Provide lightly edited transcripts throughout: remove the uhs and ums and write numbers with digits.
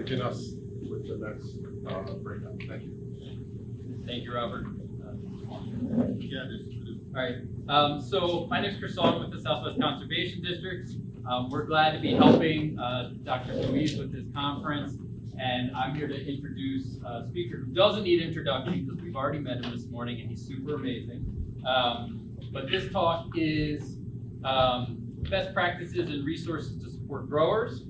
picking us with the next breakout. Thank you. Thank you, Robert. Yeah, All right, so my name is Chris Sullivan with the Southwest Conservation District. We're glad to be helping Dr. Louise with this conference, and I'm here to introduce a speaker who doesn't need introduction because we've already met him this morning and he's super amazing. But this talk is best practices and resources to support growers.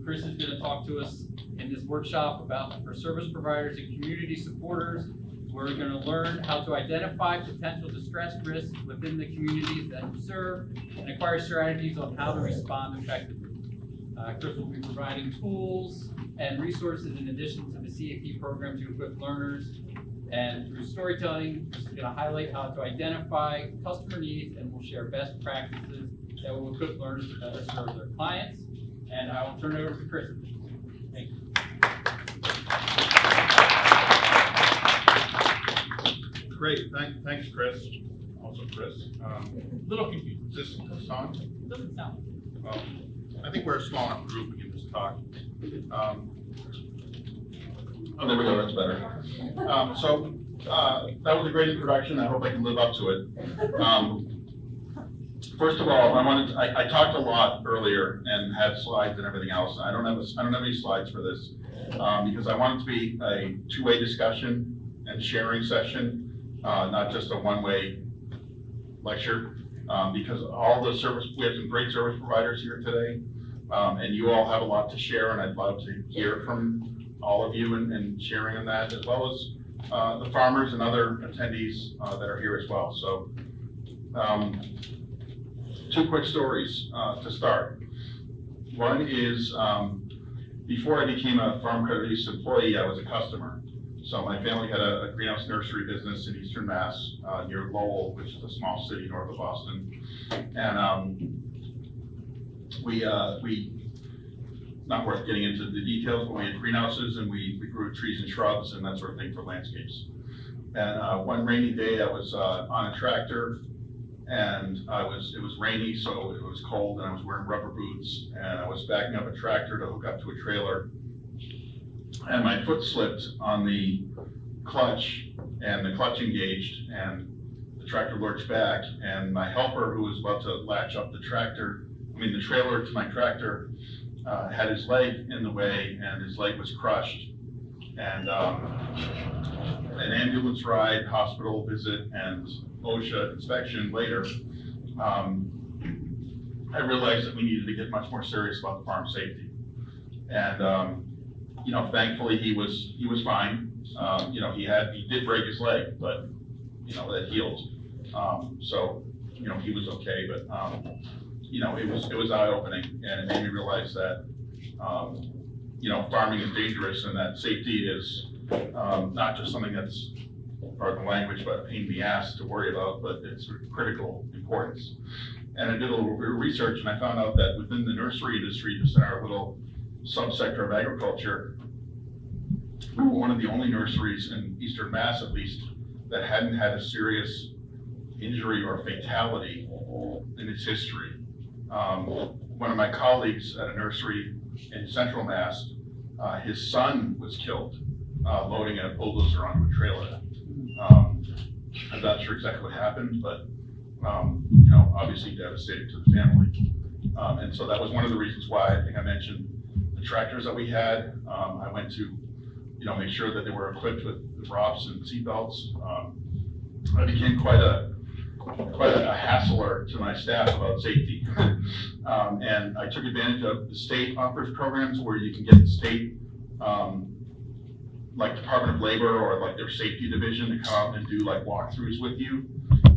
Chris is going to talk to us in this workshop about for service providers and community supporters. We're going to learn how to identify potential distress risks within the communities that we serve and acquire strategies on how to respond effectively. Chris will be providing tools and resources in addition to the CAP program to equip learners. And through storytelling, Chris is going to highlight how to identify customer needs, and we'll share best practices that will equip learners to better serve their clients. And I will turn it over to Chris. Thank you. Great, thanks, Chris. Also, Chris. Little confused. Is this on? Doesn't sound. Well, I think we're a small enough group, we can just talk. Oh, there we go, that's better. That was a great introduction. I hope I can live up to it. First of all, I talked a lot earlier and had slides and everything else. I don't have any slides for this because I want it to be a two-way discussion and sharing session. Not just a one-way lecture, because we have some great service providers here today, and you all have a lot to share, and I'd love to hear from all of you and sharing on that, as well as the farmers and other attendees that are here as well. So, two quick stories to start. One is, before I became a Farm Credit Use employee, I was a customer. So my family had a greenhouse nursery business in Eastern Mass, near Lowell, which is a small city north of Boston. And we not worth getting into the details, but we had greenhouses and we grew trees and shrubs and that sort of thing for landscapes. And one rainy day I was on a tractor and it was rainy, so it was cold, and I was wearing rubber boots, and I was backing up a tractor to hook up to a trailer. And my foot slipped on the clutch, and the clutch engaged, and the tractor lurched back, and my helper, who was about to latch up the trailer to my tractor, had his leg in the way, and his leg was crushed. And an ambulance ride, hospital visit, and OSHA inspection later, I realized that we needed to get much more serious about the farm safety. And thankfully he was fine. He did break his leg, but that healed. So he was okay, but it was eye-opening, and it made me realize that farming is dangerous, and that safety is not just something that's, pardon the language, but a pain in the ass to worry about, but it's of critical importance. And I did a little research, and I found out that within the nursery industry, just in our little subsector of agriculture, we were one of the only nurseries in Eastern Mass, at least, that hadn't had a serious injury or fatality in its history. One of my colleagues at a nursery in Central Mass, his son was killed loading a bulldozer onto a trailer. I'm not sure exactly what happened, but obviously devastating to the family. And so that was one of the reasons why I think I mentioned the tractors that we had. I went to make sure that they were equipped with ROPS and seatbelts. I became quite a hassler to my staff about safety. And I took advantage of the state offers programs where you can get the state, like Department of Labor or like their safety division, to come out and do like walkthroughs with you.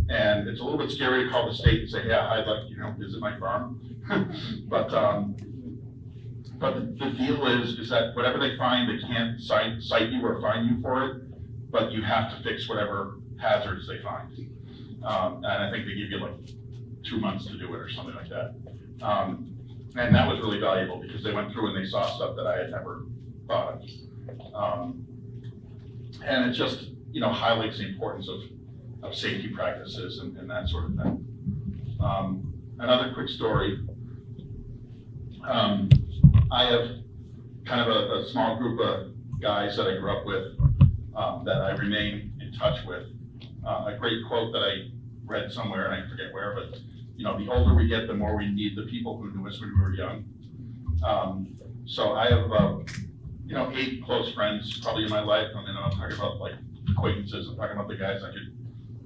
And it's a little bit scary to call the state and say, yeah, I'd like, visit my farm. But the deal is that whatever they find, they can't cite you or fine you for it, but you have to fix whatever hazards they find. And I think they give you like 2 months to do it or something like that. And that was really valuable because they went through and they saw stuff that I had never thought of. And it just, highlights the importance of safety practices and that sort of thing. Another quick story. I have kind of a small group of guys that I grew up with, that I remain in touch with. A great quote that I read somewhere, and I forget where, but, you know, the older we get, the more we need the people who knew us when we were young. So I have about, you know, 8 close friends probably in my life. I mean, I'm talking about like acquaintances. I'm talking about the guys I could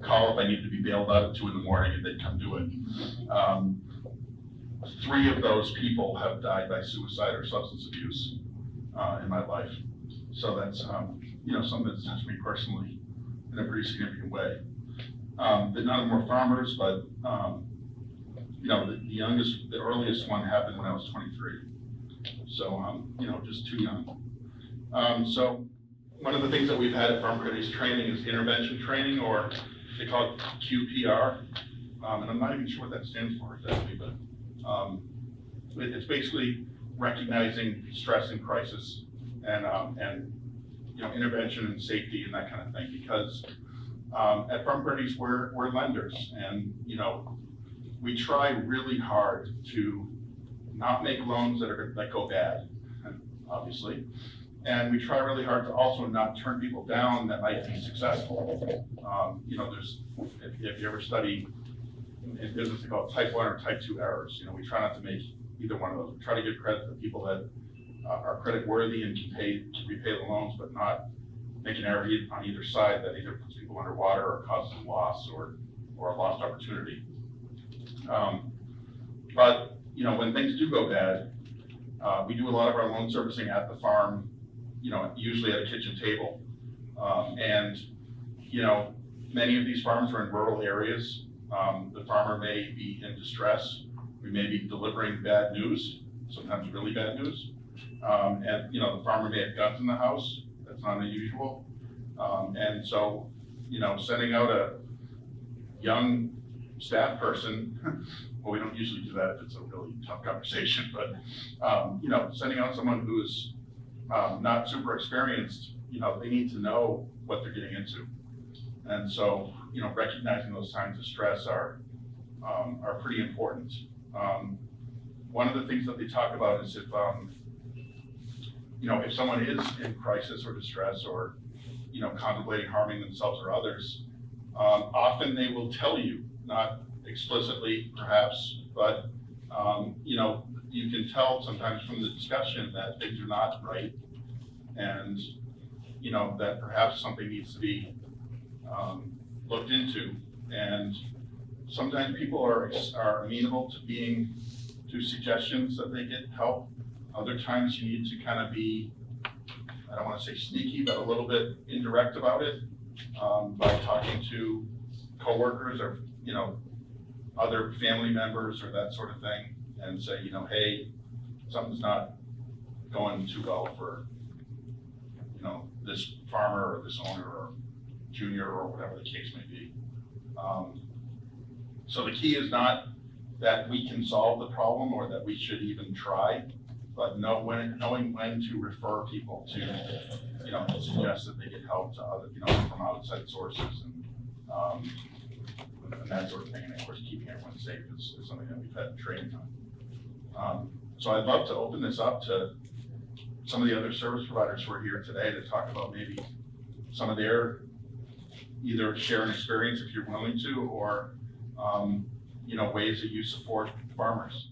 call if I needed to be bailed out at 2 in the morning and they'd come do it. 3 of those people have died by suicide or substance abuse in my life. So that's, you know, something that's touched me personally in a pretty significant way. None of them were farmers, but, you know, the earliest one happened when I was 23. So, you know, just too young. So one of the things that we've had at Farm Critics training is intervention training, or they call it QPR. And I'm not even sure what that stands for exactly, but it's basically recognizing stress and crisis and you know, intervention and safety and that kind of thing. Because at Farm Critics we're lenders, and you know, we try really hard to not make loans that go bad, obviously. And we try really hard to also not turn people down that might be successful. You know, if you ever study in business, they call it type 1 or type 2 errors. You know, we try not to make either one of those. We try to give credit to people that are credit worthy and can repay the loans, but not make an error on either side that either puts people underwater or causes a loss or a lost opportunity. But, you know, when things do go bad, we do a lot of our loan servicing at the farm, you know, usually at a kitchen table. And, you know, many of these farms are in rural areas. The farmer may be in distress. We may be delivering bad news, sometimes really bad news. And, you know, the farmer may have guns in the house. That's not unusual. And so, you know, sending out a young staff person, well, we don't usually do that if it's a really tough conversation, but, you know, sending out someone who's not super experienced, you know, they need to know what they're getting into. And so, you know, recognizing those signs of stress are pretty important. One of the things that they talk about is if, you know, if someone is in crisis or distress or, you know, contemplating harming themselves or others, often they will tell you, not explicitly perhaps, but, you know, you can tell sometimes from the discussion that things are not right, and, you know, that perhaps something needs to be looked into. And sometimes people are amenable to suggestions that they get help. Other times you need to kind of be, I don't want to say sneaky, but a little bit indirect about it, by talking to coworkers or, you know, other family members or that sort of thing, and say, you know, hey, something's not going too well for, you know, this farmer or this owner or junior or whatever the case may be. So the key is not that we can solve the problem or that we should even try, but knowing when to refer people to, you know, suggest that they get help to other, you know, from outside sources and that sort of thing. And of course, keeping everyone safe is something that we've had training on. So I'd love to open this up to some of the other service providers who are here today to talk about maybe some of their, either share an experience if you're willing to, or, you know, ways that you support farmers.